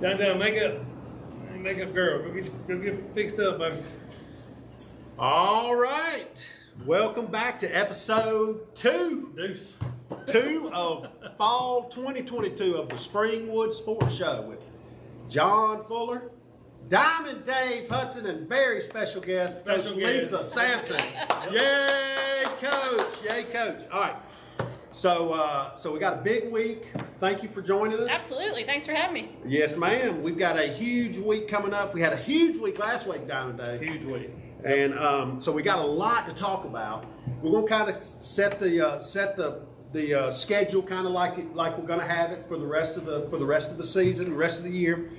Down, make up, girl. Go get fixed up, baby. All right. Welcome back to episode 2 Deuce. of fall 2022 of the Springwood Sports Show with John Fuller, Diamond Dave Hudson, and very special guest, Coach Lisa Sampson. Yay, Coach! Yay, Coach! All right. So we got a big week. Thank you for joining us. Absolutely. Thanks for having me. Yes, ma'am. We've got a huge week coming up. We had a huge week last week, Diamond Dave. Huge week. And so we got a lot to talk about. We're gonna kind of set the schedule kind of like we're gonna have it for the rest of the season, the rest of the year.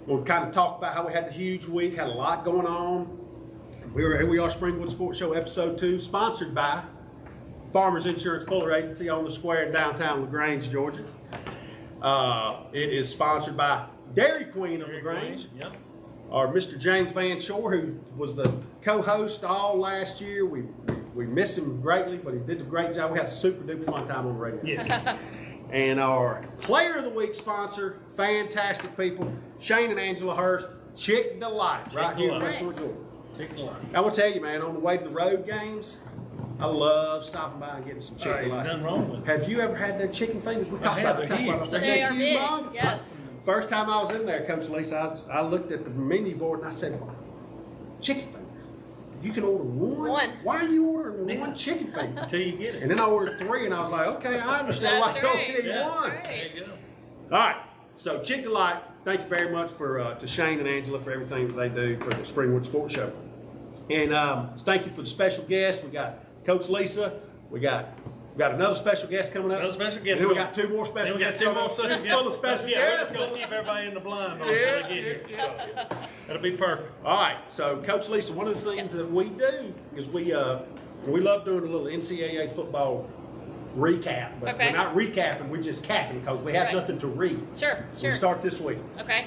We'll kind of talk about how we had the huge week, had a lot going on. Here we are, Springwood Sports Show, episode 2, sponsored by Farmers Insurance Fuller Agency on the square in downtown LaGrange, Georgia. It is sponsored by Dairy Queen of LaGrange. Yep. Our Mr. James Van Shore, who was the co-host all last year. We miss him greatly, but he did a great job. We had a super duper fun time on the radio. Yeah. And our Player of the Week sponsor, fantastic people, Shane and Angela Hurst, Chick Delight, right here in Westwood, Georgia. Chick Delight. I will tell you, man, on the way to the road games, I love stopping by and getting some Chick Delight. Nothing wrong with it. Have you ever had their chicken fingers? We talked about it. They are big. Yes. First time I was in there, Coach Lisa, I looked at the menu board and I said, chicken finger. You can order one? Why are you ordering one chicken finger? Until you get it. And then I ordered 3 and I was like, okay, I understand why you only need one. Right. There you go. All right. So Chick Delight, thank you very much to Shane and Angela for everything that they do for the Springwood Sports Show. And thank you for the special guest. We got Coach Lisa. We got another special guest coming up. Another special guest. And then we got 2 more special guests. Then we got 2 more special guests. Full of special Yeah, guests. we're going to keep everybody in the blind until they get here. Yeah. That'll be perfect. All right. So, Coach Lisa, one of the things that we do is we love doing a little NCAA football recap. But we're not recapping, we're just capping because we have nothing to read. Sure. So we start this week. Okay.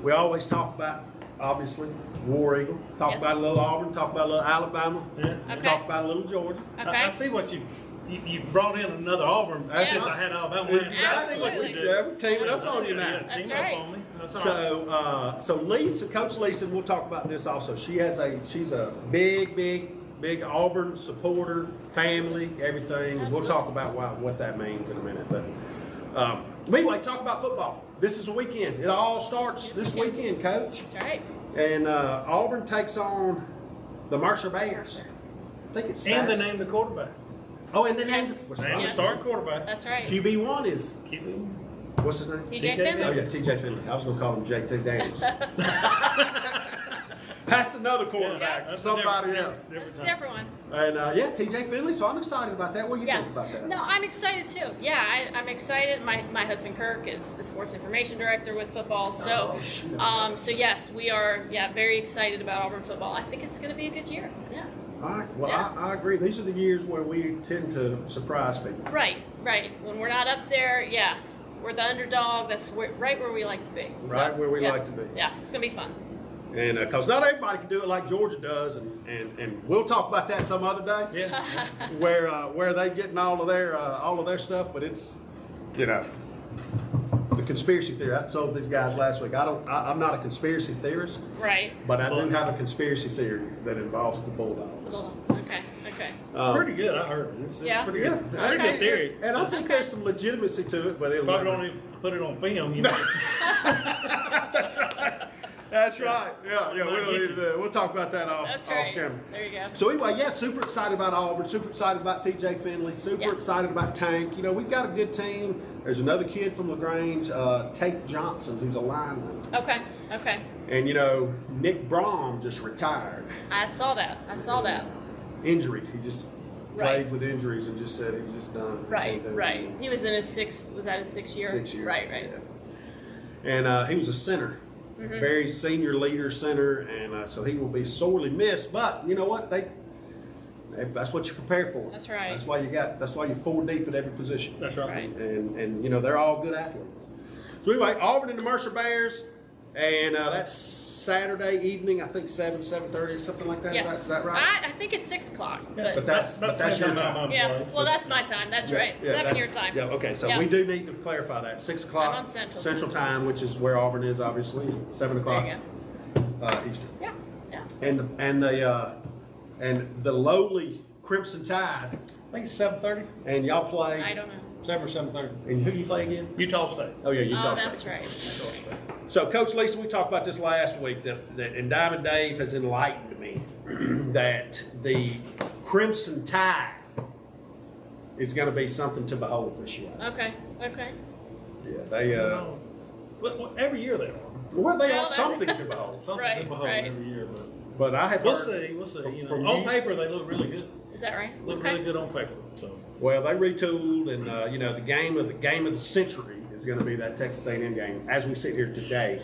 We always talk about, obviously, War Eagle. Talk about a little Auburn. Talk about a little Alabama. Yeah. Okay. Talk about a little Georgia. Okay. I see what you brought in another Auburn since I had Alabama last year. I see what you did. Yeah, we're teaming up on you now. Yeah, That's teaming right. up on me. That's all right. So Lisa, Coach Lisa, and we'll talk about this also. She's a big Auburn supporter, family, everything. And we'll talk about what that means in a minute. But anyway, talk about football. This is a weekend. It all starts this weekend, Coach. That's right. And Auburn takes on the Mercer Bears. I think it's Saturday. And they named the quarterback. Oh, and the name. Yes. Named the starting quarterback. That's right. QB1 is, Keep it. what's his name? TJ Finley. Oh, yeah, TJ Finley. I was going to call him JT Daniels. That's another quarterback. Yeah, that's somebody else. That's a different one. And yeah, TJ Finley. So I'm excited about that. What do you think about that? No, I'm excited too. Yeah, I'm excited. My husband Kirk is the sports information director with football. So, so yes, we are. Yeah, very excited about Auburn football. I think it's going to be a good year. Yeah. All right. Well, Yeah. I agree. These are the years where we tend to surprise people. Right. When we're not up there, yeah, we're the underdog. That's right where we like to be. Right where we yeah. like to be. Yeah, it's going to be fun. And because not everybody can do it like Georgia does, and we'll talk about that some other day. Yeah. Where they getting all of their stuff, but it's the conspiracy theory. I told these guys last week. I'm not a conspiracy theorist, Right. but I do have a conspiracy theory that involves the Bulldogs. Okay. It's pretty good. I heard it. It's pretty good. Yeah, Pretty good theory. And I think there's some legitimacy to it, but it'll Probably don't even put it on film. You know. That's right. Yeah. We don't need to do it. We'll talk about that off camera. There you go. So anyway, yeah, super excited about Auburn, super excited about TJ Finley, super excited about Tank. We've got a good team. There's another kid from LaGrange, Tate Johnson, who's a lineman. Okay. And Nick Braun just retired. I saw that. Injury. He just played with injuries and just said he's just done. Right. He was in his 6th. Was that his 6th year? 6 years. Right. Yeah. And he was a center. Mm-hmm. Very senior leader center, and so he will be sorely missed. But you know what? That's what you prepare for. That's right. That's why you're 4 deep at every position. That's right. And they're all good athletes. So anyway, Auburn and the Mercer Bears, And that's Saturday evening, I think 7:30, something like that. Yes. Is that right? I think it's 6 o'clock. Yes, But, that's your time. yeah. Well, that's my time. That's right. Yeah, 7 that's- your time. Yeah, okay, so Yeah. we do need to clarify that. 6 o'clock I'm on Central time, which is where Auburn is, obviously. 7 o'clock There you Eastern. go. Yeah. Yeah. And the lowly Crimson Tide, I think it's 7:30, and y'all play. I don't know. 7 or 7:30. And who you play again? Utah State. Oh yeah, Utah Oh, State. that's right. So, Coach Lisa, we talked about this last week, and Diamond Dave has enlightened me that the Crimson Tide is going to be something to behold this year. Okay. Okay. Yeah, they Well, every year they are. well, they Well, are something to behold. Something Right, to behold right. every year, But I have we'll heard, see. We'll see. You know, from on you- paper they look really good. Is that right? Look Okay. really good on paper. So well, they retooled, and the game of the century is going to be that Texas A&M game. As we sit here today,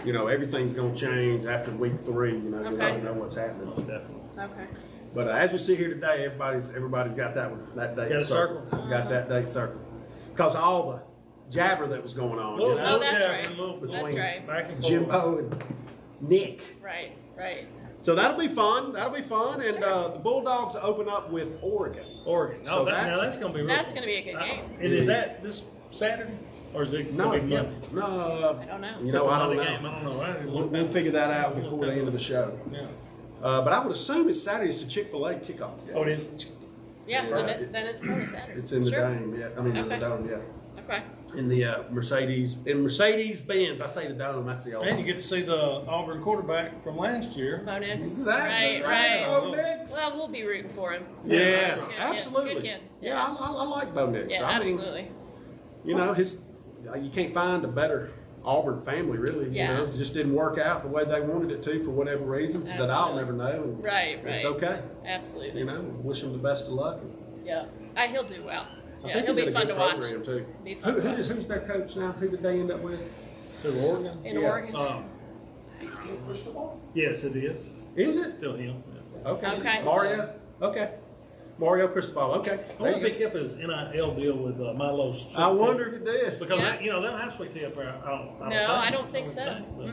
everything's going to change after week 3. You Okay. don't know what's happening. most definitely. Okay. But as we sit here today, everybody's got that date Got a circle. Got that date circled because all the jabber that was going on, Little- Oh, that's yeah, right. a little That's between right. Back and forth. Jimbo and Nick. Right. Right. So that'll be fun. And the Bulldogs open up with Oregon. Oregon. So No, that's going to be real. That's going to be a good game. And is that this Saturday or is it No, going to be Monday? no. I don't know. I don't Monday know. Game. I don't know. I didn't We'll, look we'll that- figure that out we'll before look the that end of the up. show. Yeah. But I would assume it's Saturday. It's a Chick-fil-A kickoff. Oh, it is. Yeah. Right. Then it's probably Saturday. It's in the Sure. dome. Yeah, I mean in the Okay. dome. Yeah, Okay. in the Mercedes Benz. I say the dome. That's the old. And you get to see the Auburn quarterback from last year. Bo Nix. Exactly. Right. Right. Bo Nix. Well, we'll be rooting for him. Yes, Good kid, yeah, absolutely. good kid. Yeah, I like Bo Nix. Yeah, I mean, absolutely. you can't find a better Auburn family, really. Yeah. It just didn't work out the way they wanted it to for whatever reasons that I'll never know. And Right. It's Right. okay. Absolutely. Wish him the best of luck. Yeah. He'll do well. I Yeah, think he'll he's be in a fun good to watch. program too. Be fun to watch. Who's their coach now? Who did they end up with? To Oregon. In Yeah. Oregon. Yes, it is. Is it? Still him. Yeah. Okay. Okay. Mario. Okay. Mario Cristobal. Okay. I There wonder you if he go. kept his NIL deal with Milo's. I wonder if it did. Because Yeah. they'll have sweet tea up there. No, I don't think so. But,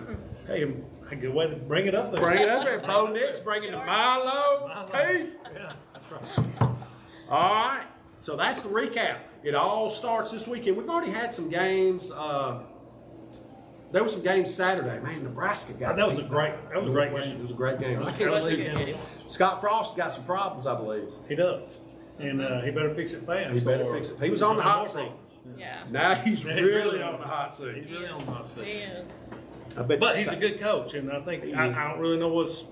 hey, a good way to bring it up there. Bring it up there. Bo Nix bringing the Milo tea. Yeah, that's right. All right. So that's the recap. It all starts this weekend. We've already had some games. There were some games Saturday. Man, Nebraska got That was a beat. great It was game. a great game. I That can't was a believe good game. Scott Frost got some problems, I believe. He does. And he better fix it fast. He better or fix it. He was he's on the gonna hot have more seat. problems. Yeah. Now he's Yeah, he's really really on on the hot seat. He's really on the hot seat. He is. I bet But you he's a good coach, and I think I don't really know what's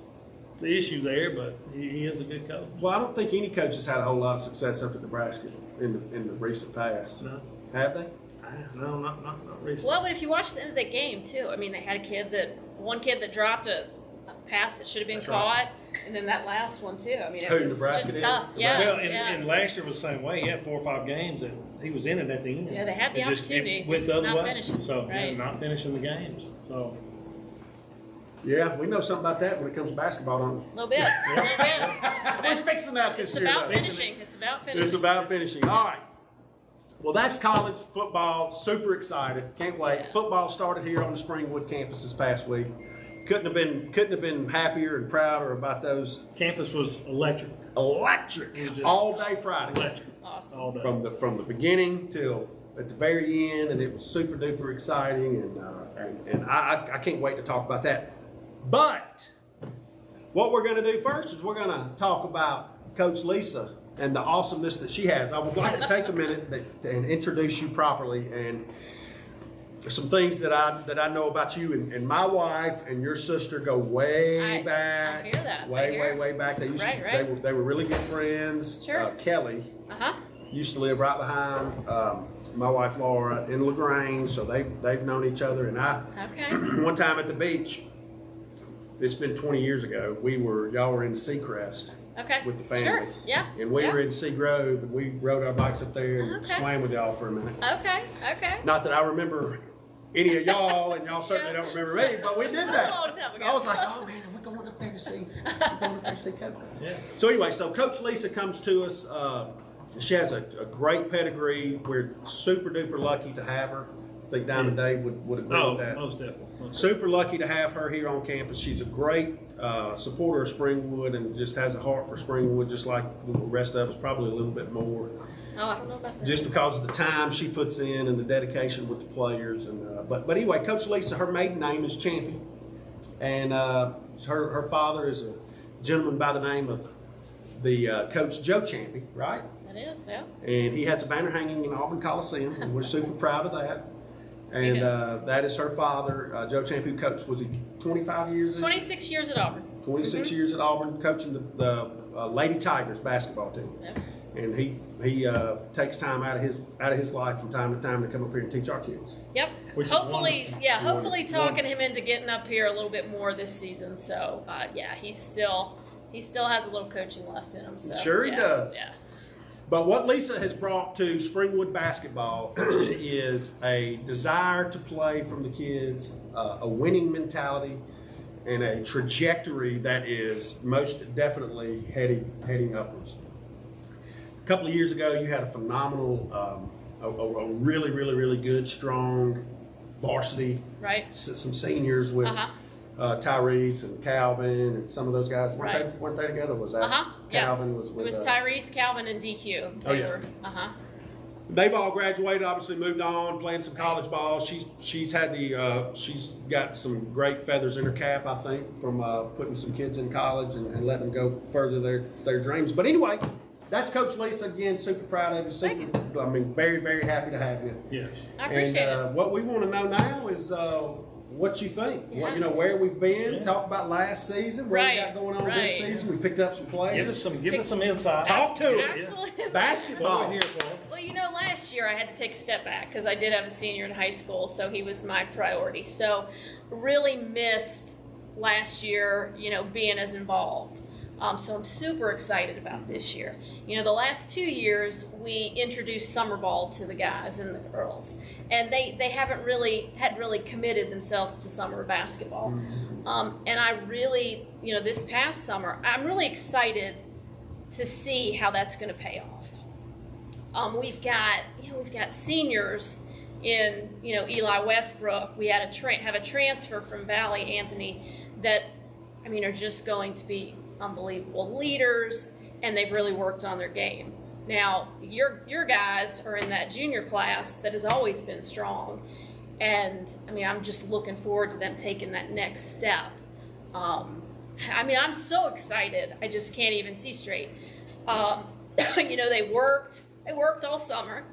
the issue there, but he is a good coach. Well, I don't think any coach has had a whole lot of success up at Nebraska in the recent past. No, Have they? no, not recently. Well, but if you watch the end of that game too, I mean, they had one kid that dropped a pass that should have been That's caught, right. and then that last one too. I mean, it Who, was Nebraska just did? tough. Yeah. Well, yeah. and last year was the same way. He had 4 or 5 games that he was in it at the end. Yeah, they had the It opportunity, it went just the other not way. finishing. So Right. yeah, not finishing the games. So Yeah, we know something about that when it comes to basketball, don't we? A little bit. A little bit. We're fixing that this It's year. about though. finishing. It's about finishing. It's about finishing. All right. Well, that's college football. Super excited. Can't wait. Yeah. Football started here on the Springwood campus this past week. Couldn't have been happier and prouder about those campus was electric. electric It was just all day Friday. Electric. Awesome. All day. From the beginning till at the very end, and it was super duper exciting, and I can't wait to talk about that. But what we're going to do first is we're going to talk about Coach Lisa and the awesomeness that she has. I would like to take a minute and introduce you properly, and some things that I know about you and my wife and your sister go way back. I hear that. Way back. They used Right, to. right. They were really good friends. Sure. Kelly Uh-huh. used to live right behind my wife Laura in LaGrange, so they've known each other. And Okay. one time at the beach, it's been 20 years ago. Y'all were in Seacrest Okay. with the family. Sure. Yeah. And we yeah. were in Seagrove, and we rode our bikes up there and Okay. swam with y'all for a minute. Okay. Okay. Not that I remember any of y'all, and y'all certainly don't remember me, but we did That was that. a long time ago. I was like, oh man, we're going up there to see. Coach. Yeah. So anyway, so Coach Lisa comes to us. She has a great pedigree. We're super duper lucky to have her. think Diamond Dave would agree with that. Most definitely. Super lucky to have her here on campus. She's a great supporter of Springwood and just has a heart for Springwood, just like the rest of us, probably a little bit more. Oh, I don't know about that. Just because of the time she puts in and the dedication with the players. And but anyway, Coach Lisa, her maiden name is Champion, and her father is a gentleman by the name of the Coach Joe Champion, right? That is, yeah. And he has a banner hanging in Auburn Coliseum, and we're super proud of that. And that is her father, Joe Champion, coach. Was he 25 years? 26 years at Auburn. 26 years at Auburn, coaching the Lady Tigers basketball team. Yep. And he takes time out of his life from time to time to come up here and teach our kids. Yep. Which is hopefully, wonderful. yeah. Hopefully, Wonderful. talking him into getting up here a little bit more this season. So, yeah, he still has a little coaching left in him. So Sure he yeah, does. Yeah. But what Lisa has brought to Springwood basketball is a desire to play from the kids, a winning mentality, and a trajectory that is most definitely heading upwards. A couple of years ago, you had a phenomenal, a really, really, really good, strong varsity. Right. Some seniors with Tyrese and Calvin and some of those guys. Weren't they together? Was that Calvin was with? It was Tyrese, Calvin, and DQ. Oh, yeah. Were, They've all graduated, obviously moved on, playing some college ball. She's got some great feathers in her cap, I think, from putting some kids in college and letting them go further their dreams. But anyway, that's Coach Lisa again. Super proud of you. Thank you. I mean, very, very happy to have you. Yes. I appreciate it. What we want to know now is what you think. Yeah. Where we've been. Yeah. Talk about last season. What we got going on this season. We picked up some plays. Give us some insight. Talk to us. Absolutely. Basketball. What we're here for. Well, last year I had to take a step back because I did have a senior in high school, so he was my priority. So really missed last year, being as involved. So I'm super excited about this year. The last 2 years we introduced summer ball to the guys and the girls, and they hadn't really committed themselves to summer basketball. And I really, this past summer, I'm really excited to see how that's going to pay off. We've got seniors in Eli Westbrook. We had have a transfer from Valley, Anthony, that are just going to be unbelievable leaders, and they've really worked on their game. Now, your guys are in that junior class that has always been strong, and I'm just looking forward to them taking that next step. I'm so excited. I just can't even see straight. They worked all summer.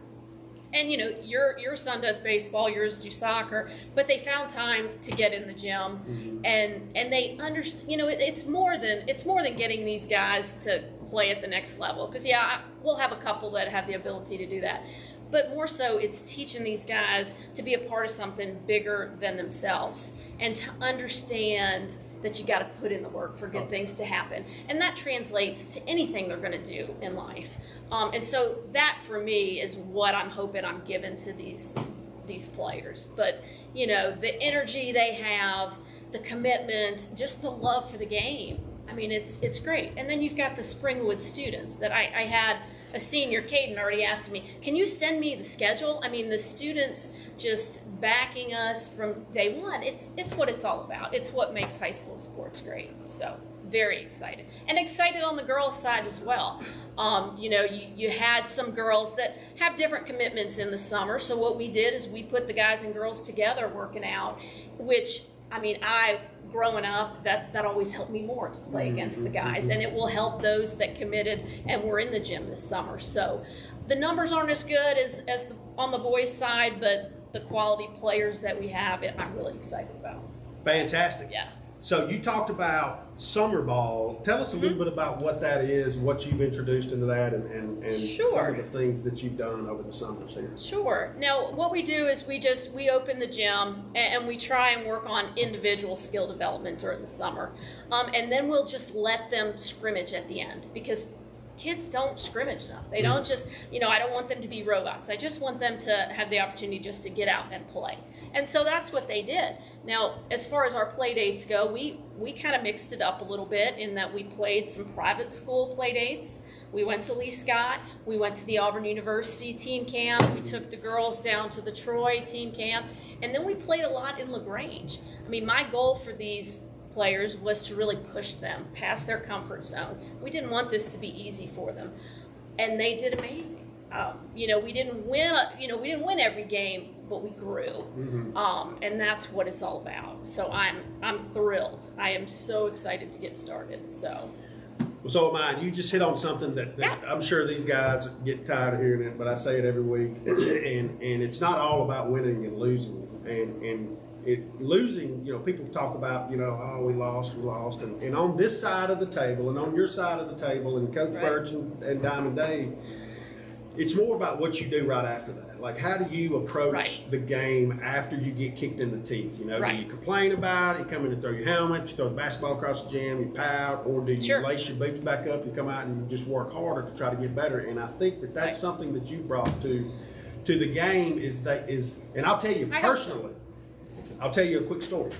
And your son does baseball, yours do soccer, but they found time to get in the gym, and they understand. It's more than getting these guys to play at the next level. Because we'll have a couple that have the ability to do that, but more so, it's teaching these guys to be a part of something bigger than themselves and to understand that you got to put in the work for good things to happen. And that translates to anything they're going to do in life. And so that, for me, is what I'm hoping I'm giving to these players. But, the energy they have, the commitment, just the love for the game. It's great. And then you've got the Springwood students that I had a senior, Caden, already asked me, can you send me the schedule? The students just backing us from day one. It's what it's all about. It's what makes high school sports great. So very excited. And excited on the girls' side as well. You had some girls that have different commitments in the summer. So what we did is we put the guys and girls together working out, which, growing up, that always helped me more to play against the guys, and it will help those that committed and were in the gym this summer. So the numbers aren't as good as on the boys' side, but the quality players that we have, I'm really excited about. Fantastic. Yeah. So you talked about summer ball. Tell us a little bit about what that is, what you've introduced into that, and some of the things that you've done over the summers here. Sure. Now, what we do is we open the gym and we try and work on individual skill development during the summer. And then we'll just let them scrimmage at the end, because kids don't scrimmage enough. They don't just, I don't want them to be robots. I just want them to have the opportunity just to get out and play. And so that's what they did. Now, as far as our play dates go, we kind of mixed it up a little bit in that we played some private school play dates. We went to Lee Scott. We went to the Auburn University team camp. We took the girls down to the Troy team camp. And then we played a lot in LaGrange. I mean, my goal for these players was to really push them past their comfort zone. We didn't want this to be easy for them, and they did amazing. We didn't win. We didn't win every game, but we grew, and that's what it's all about. So I'm thrilled. I am so excited to get started. So am I. You just hit on something that I'm sure these guys get tired of hearing it, but I say it every week, and it's not all about winning and losing, and losing, people talk about, oh, we lost, and on this side of the table, and on your side of the table, and Coach Birch and Diamond Dave, it's more about what you do right after that. Like, how do you approach the game after you get kicked in the teeth? Do you complain about it? You come in and throw your helmet, you throw the basketball across the gym, you pout, or do you lace your boots back up, you come out and you just work harder to try to get better? And I think that's something that you brought to the game and I'll tell you personally, I'll tell you a quick story.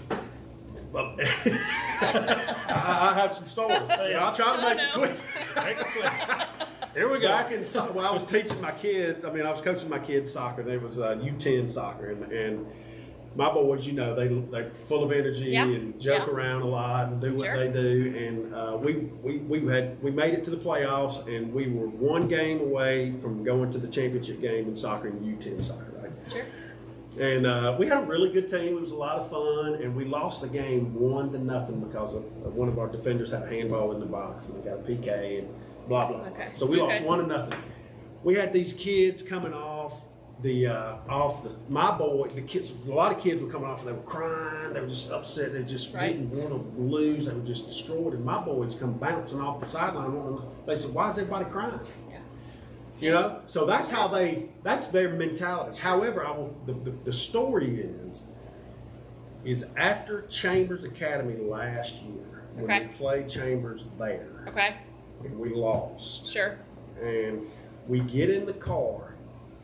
Well, I have some stories. I'll try to make it quick. Make it quick. Here we go. Back in I was teaching my kids. I was coaching my kids soccer. It was U10 soccer, and my boys, they're full of energy and joke around a lot and do what they do. And we made it to the playoffs, and we were one game away from going to the championship game in soccer in U10 soccer. Right? Sure. And we had a really good team. It was a lot of fun, and we lost the game 1-0 because of one of our defenders had a handball in the box, and they got a PK and blah blah. Okay. So we lost 1-0. We had these kids coming off my boy. The kids, a lot of kids were coming off, and they were crying. They were just upset. They just didn't want to lose. They were just destroyed. And my boys come bouncing off the sideline. They said, "Why is everybody crying?" So that's that's their mentality. However, the story is after Chambers Academy last year, when we played Chambers there, and we lost. Sure. And we get in the car,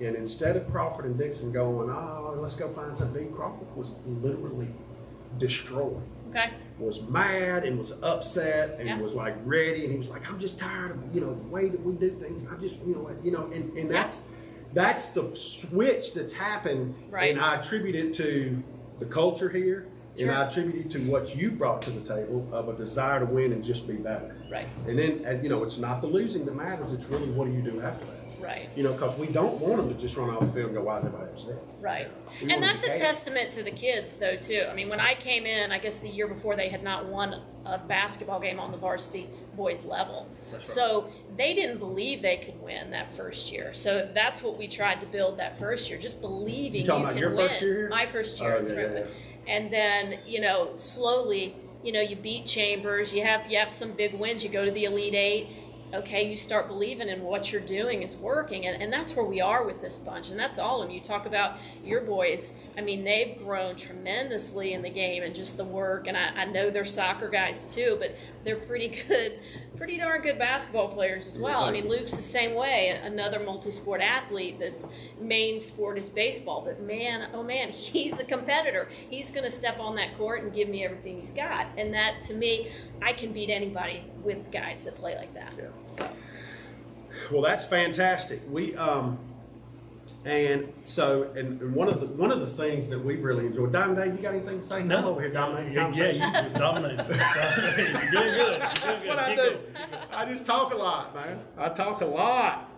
and instead of Crawford and Dixon going, oh, let's go find something, Crawford was literally destroyed. Was mad and was upset and was like ready, and he was like, I'm just tired of the way that we do things. I just and that's the switch that's happened, and I attribute it to the culture here, and I attribute it to what you brought to the table of a desire to win and just be better. Right. And then it's not the losing that matters. It's really what do you do after that. Right. Because we don't want them to just run off the field and go, why is everybody upset? Right. And that's a testament to the kids, though, too. I mean, when I came in, I guess the year before, they had not won a basketball game on the varsity boys level. That's right. So they didn't believe they could win that first year. So that's what we tried to build that first year, just believing you can win. Your first year here? My first year at Springwood. And then, slowly, you beat Chambers. You have some big wins. You go to the Elite Eight. Okay, you start believing in what you're doing is working, and that's where we are with this bunch, and that's all of them. You talk about your boys. I mean, they've grown tremendously in the game and just the work, and I know they're soccer guys too, but they're pretty darn good basketball players as well. I mean, Luke's the same way, another multi-sport athlete that's main sport is baseball, but man, oh man, he's a competitor. He's going to step on that court and give me everything he's got, and that, to me, I can beat anybody with guys that play like that. Yeah. So, well, that's fantastic. We and one of the things that we've really enjoyed. Diamond Dave, you got anything to say? No, over here dominating. Yeah, you just dominating. You're doing good. That's what I do. I just talk a lot, man. I talk a lot.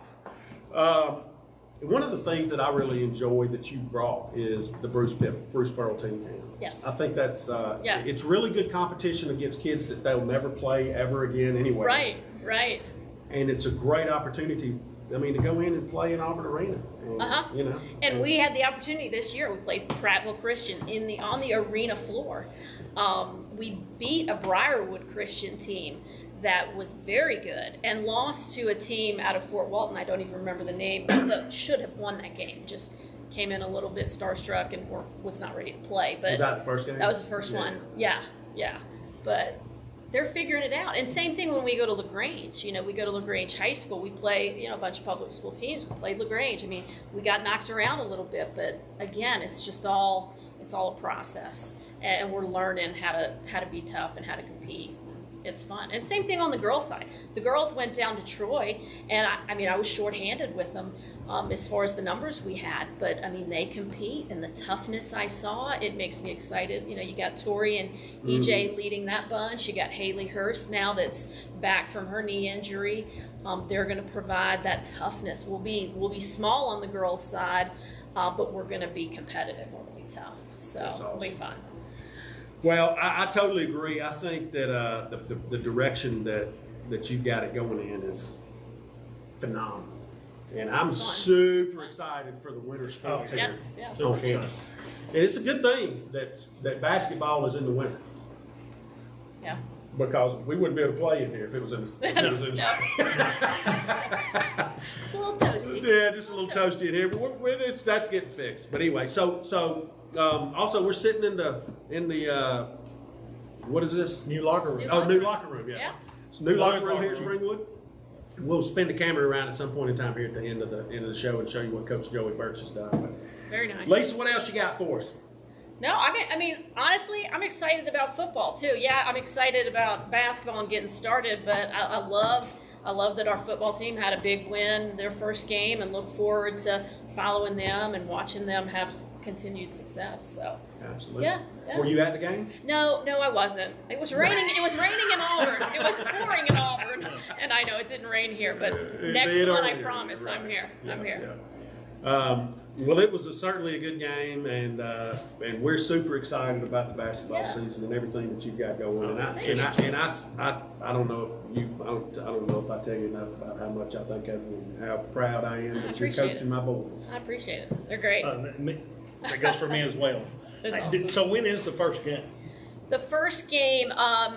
One of the things that I really enjoy that you've brought is the Bruce Pearl team camp. Yes. I think that's it's really good competition against kids that they'll never play ever again anyway. Right. And it's a great opportunity, to go in and play in Auburn Arena. And, And we had the opportunity this year. We played Prattville Christian on the arena floor. We beat a Briarwood Christian team that was very good and lost to a team out of Fort Walton. I don't even remember the name, but should have won that game. Just came in a little bit starstruck and was not ready to play. But was that the first game? That was the first one. Yeah. But they're figuring it out. And same thing when we go to LaGrange. You know, we go to LaGrange High School. We play, you know, a bunch of public school teams. We played LaGrange. I mean, we got knocked around a little bit, but again, it's all a process, and we're learning how to be tough and how to compete. It's fun. And same thing on the girls' side. The girls went down to Troy, and I mean, I was shorthanded with them as far as the numbers we had. But I mean, they compete, and the toughness I saw, it makes me excited. You know, you got Tori and EJ leading that bunch. You got Haley Hurst now that's back from her knee injury. They're going to provide that toughness. We'll be small on the girls' side, but we're going to be competitive. We're going to be tough. So it'll be fun. Well, I totally agree. I think that the direction that you got it going in is phenomenal, and I'm super excited for the winter sports here. Yes, On campus. And it's a good thing that basketball is in the winter. Yeah. Because we wouldn't be able to play in here if it was in the. It's a little toasty. Yeah, just a little toasty in here, but that's getting fixed. But anyway, so also we're sitting in the what is this? New locker room. New locker room. Yeah. It's a new locker room here at Locker Springwood. We'll spin the camera around at some point in time here at the end of the show and show you what Coach Joey Birch has done. Very nice. Lisa, what else you got for us? No, I mean, honestly, I'm excited about football too. Yeah, I'm excited about basketball and getting started, but I love that our football team had a big win their first game, and look forward to following them and watching them have continued success. So Absolutely. Yeah. Were you at the game? No, I wasn't. It was raining. It was raining in Auburn. It was pouring in Auburn, and I know it didn't rain here, but next one, I promise, right. I'm here. Yeah, I'm here. Yeah. Well, it was certainly a good game, and we're super excited about the basketball season and everything that you've got going. And I don't know if I don't know if I tell you enough about how much I think of you and how proud I am that you're coaching my boys. I appreciate it. They're great. That goes for me as well. Awesome. So when is the first game? The first game,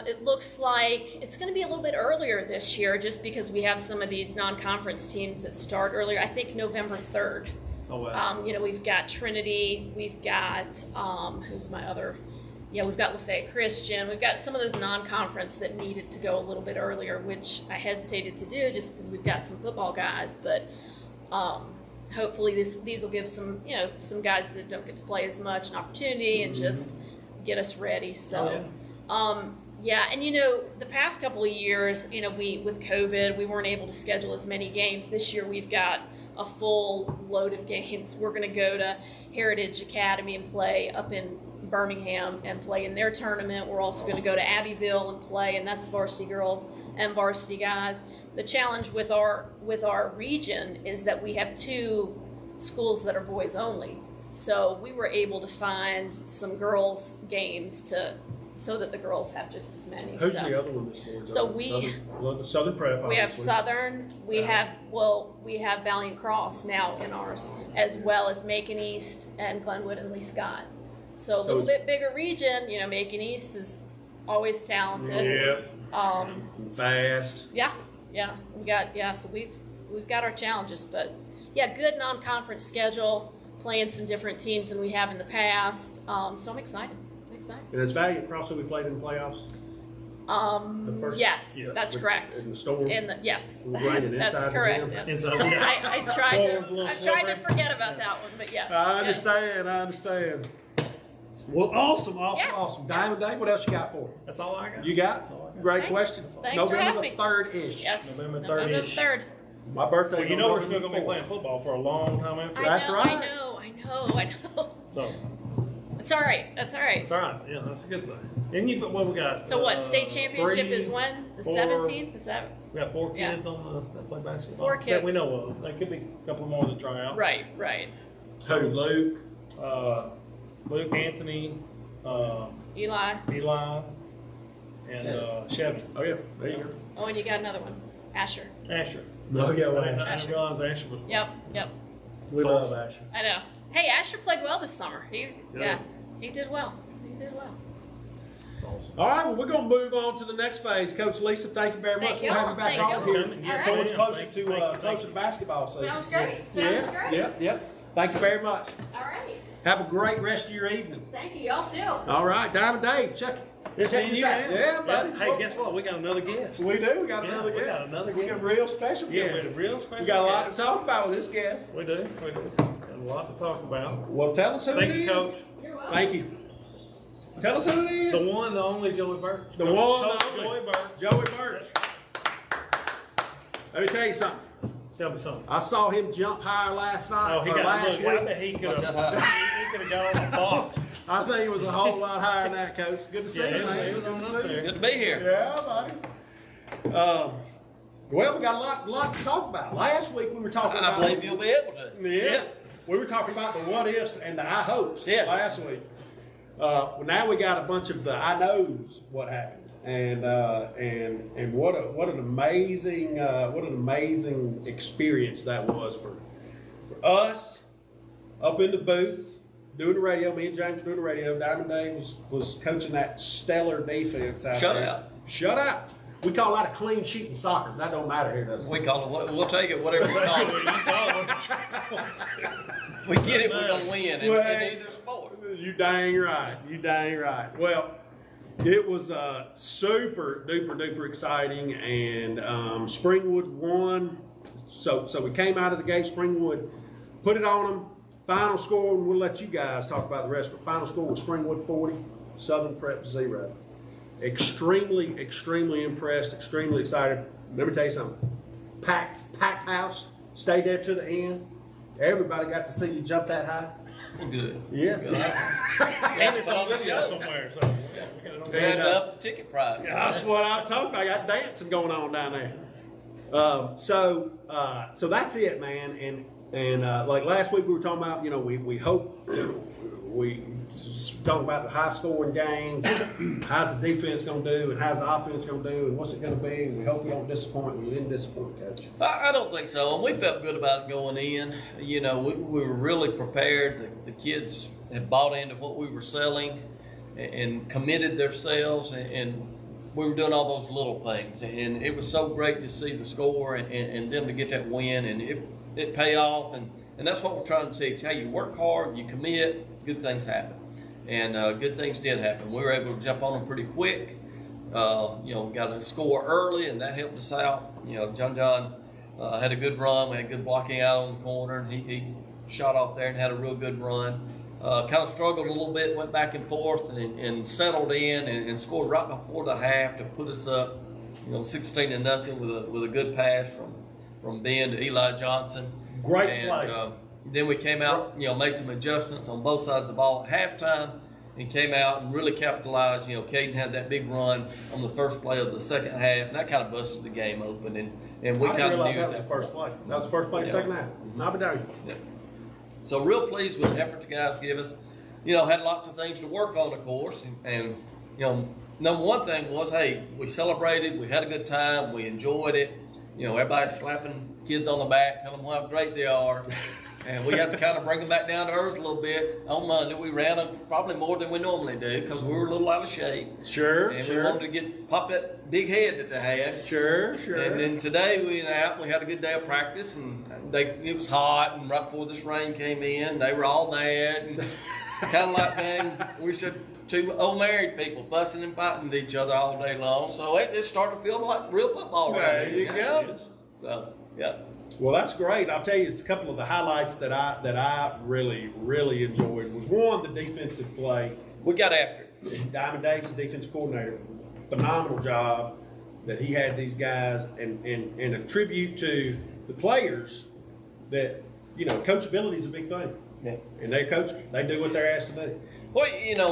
it looks like it's going to be a little bit earlier this year, just because we have some of these non-conference teams that start earlier. I think November 3rd. Oh, wow. You know, we've got Trinity, we've got, who's my other? Yeah, we've got Lafayette Christian. We've got some of those non-conference that needed to go a little bit earlier, which I hesitated to do just because we've got some football guys. But hopefully these will give some guys that don't get to play as much an opportunity and just get us ready. So, and the past couple of years, with COVID, we weren't able to schedule as many games. This year we've got a full load of games. We're going to go to Heritage Academy and play up in Birmingham and play in their tournament. We're also going to go to Abbeville and play, and that's varsity girls and varsity guys. The challenge with our region is that we have 2 schools that are boys only. So we were able to find some girls games so that the girls have just as many. Who's the other one this morning? So Southern Prep. We have Southern. We have Valiant Cross now in ours, as well as Macon East and Glenwood and Lee Scott. So a little bit bigger region. Macon East is always talented. Yeah. Fast. Yeah. So we've got our challenges, but good non-conference schedule, playing some different teams than we have in the past. So I'm excited. And it's Valiant Cross who we played in the playoffs? Yes, that's correct. In the storm? Yes, that's correct. I tried to forget about that one, but yes. I understand. Well, awesome. Diamond Day, what else you got for me? That's all I got. You got? Great question. Thanks for having me. November 3rd-ish. Yes, November November 3rd-ish. 3rd. My birthday. Well, we're still going to be playing football for a long time after. That's right. I know. So. It's all right. That's all right. It's all right. Yeah, that's a good thing. And we got. So what? State championship is when? The 17th? Is that? We got 4 kids that play basketball. 4 kids that we know of. There could be a couple more that try out. Right. Who? Luke. Luke, Anthony, Eli, and Chevy. Oh yeah, there you go. Oh, and you got another one, Asher. No, yeah, I didn't realize Asher was. Yep. We love Asher. I know. Hey, Asher played well this summer. He did well. That's awesome. All right, well, we're going to move on to the next phase. Coach Lisa, thank you very much for having me back on here. Right. So much closer to basketball season. Sounds great. Yep. Thank you very much. All right. Have a great rest of your evening. Thank you. Y'all too. All right, Diamond Dave, check it. It's Check me and this you, out. man. Yeah, buddy. Hey, guess what? We got another guest. We do. We got Yeah, another we guest. got another We got guest. a real special Yeah, guest. we're a real special We got a lot guest. to talk about with this guest. We do. We do. Got a lot to talk about. Well, tell us who Thank it you, is. Coach. Thank you. Tell us who it is. The one, the only Joey Birch. The one, Coach the Joey only. Birch. Joey Birch. Let me tell you something. Tell me something. I saw him jump higher last night. Oh, he or got last look. I week. bet he could Watch have. that He could have got on the box. I think it was a whole lot higher than that, Coach. Good to see Yeah, you, man. he was Good on to up see you. there. Good to be here. Yeah, buddy. Well, we got a lot to talk about. Last week we were talking I about. believe you'll be able to. Yeah. We were talking about the what ifs and the I hopes Yeah. last week. Well, now we got a bunch of the I knows what happened, and what an amazing experience that was for us up in the booth doing the radio. Me and James doing the radio. Diamond Dave was coaching that stellar defense out there. Shutout. Shut out. We call that a clean sheet in soccer. That don't matter here, does it? We call it. We'll take it whatever you call it. We get it. We're gonna win in either sport. You dang right. You dang right. Well, it was super duper exciting, and Springwood won. So we came out of the gate. Springwood put it on them. Final score, and we'll let you guys talk about the rest. But final score was Springwood 40, Southern Prep 0. Extremely impressed. Extremely excited. Let me tell you something. Packed house. Stayed there to the end. Everybody got to see you jump that high. Well, good. Yeah. Good. And it's on the video show. somewhere. So yeah, we got it on We had to up the ticket price. That's what I'm talking about. I got dancing going on down there. So that's it, man. And like last week we were talking about, we hope we talk about the high scoring games. How's the defense going to do, and how's the offense going to do, and what's it going to be? And we hope we don't disappoint. We didn't disappoint, Coach. I don't think so. And we felt good about it going in. We were really prepared. The kids had bought into what we were selling and committed themselves, and we were doing all those little things. And it was so great to see the score and them to get that win, and it pay off. And that's what we're trying to teach. Hey, you work hard, you commit, good things happen. And good things did happen. We were able to jump on them pretty quick. Got a score early, and that helped us out. John had a good run. We had good blocking out on the corner, and he shot off there and had a real good run. Kind of struggled a little bit, went back and forth, and settled in and scored right before the half to put us up, 16-0 with a good pass from Ben to Eli Johnson. Great play. Then we came out, made some adjustments on both sides of the ball at halftime, and came out and really capitalized. Caden had that big run on the first play of the second half, and that kind of busted the game open. And we I kind didn't of realize knew that was the first play. That was the first play of the second half. Not be done. Yeah. So real pleased with the effort the guys give us. Had lots of things to work on, of course, and number one thing was, hey, we celebrated, we had a good time, we enjoyed it. Everybody slapping kids on the back, telling them how great they are. And we had to kind of bring them back down to earth a little bit. On Monday, we ran probably more than we normally do because we were a little out of shape. Sure, and we wanted to pop that big head that they had. Sure. And then today we went out and we had a good day of practice, and it was hot, and right before this rain came in, they were all mad. And kind of like, man, we said two old married people fussing and fighting with each other all day long. So it started to feel like real football right There you go. So, yeah. Well, that's great. I'll tell you, it's a couple of the highlights that I really enjoyed. Was one, the defensive play. We got after it. Diamond Dave's the defensive coordinator. Phenomenal job that he had these guys, and a tribute to the players that, coachability is a big thing. Yeah. And they coach, they do what they're asked to do. Well,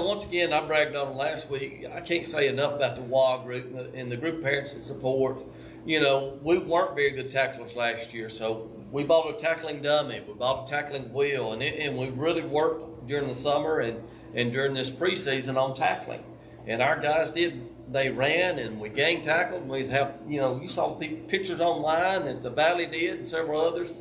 once again, I bragged on them last week. I can't say enough about the WA group and the group of parents that support. We weren't very good tacklers last year, so we bought a tackling dummy, we bought a tackling wheel, and we really worked during the summer and during this preseason on tackling. And our guys they ran and we gang tackled. We'd have, you saw pictures online that the Valley did and several others.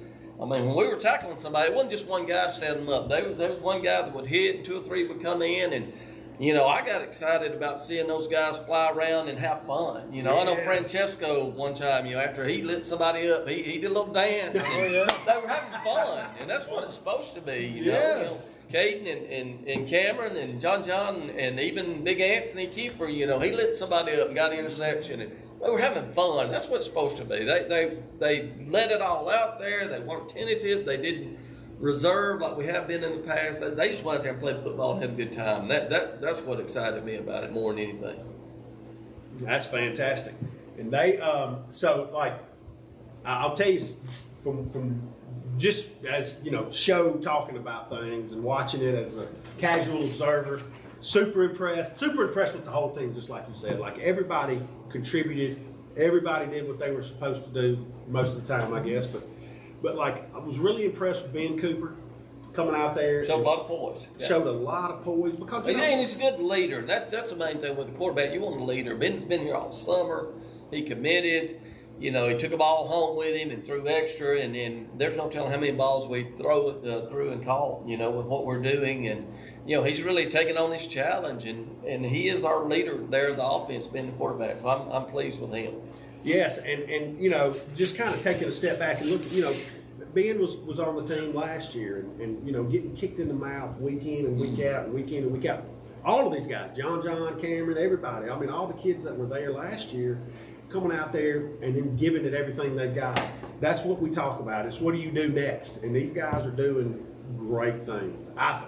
I mean, when we were tackling somebody, it wasn't just one guy standing them up. There was one guy that would hit, and two or three would come in, and you know, I got excited about seeing those guys fly around and have fun. You know, I know Francesco one time, you know, after he lit somebody up, he did a little dance. Oh, yeah. They were having fun, and that's what it's supposed to be. You know, Yes. Caden and Cameron and John and even Big Anthony Kiefer, you know, he lit somebody up and got an interception, and they were having fun. That's what it's supposed to be. They let it all out there. They weren't tentative. They didn't reserve like we have been in the past. They just went out there and played football and had a good time. That's what excited me about it more than anything. That's fantastic. And they, so like, I'll tell you from just as, you know, show talking about things and watching it as a casual observer, super impressed with the whole team, just like you said. Like, everybody contributed, everybody did what they were supposed to do most of the time, I guess. But like, I was really impressed with Ben Cooper coming out there. Showed a lot of poise. Showed a lot of poise because, you know, And he's a good leader. That's the main thing with the quarterback. You want a leader. Ben's been here all summer. He committed. You know, he took them all home with him and threw extra. And there's no telling how many balls we threw and caught, you know, with what we're doing. And, you know, he's really taken on this challenge. And he is our leader there in the offense, being the quarterback. So I'm pleased with him. Yes, and you know, just kind of taking a step back and looking, you know, Ben was on the team last year, and you know, getting kicked in the mouth week in and week out and week in and week out. All of these guys, John, Cameron, everybody. I mean, all the kids that were there last year, coming out there and then giving it everything they've got. That's what we talk about. It's what do you do next? And these guys are doing great things, I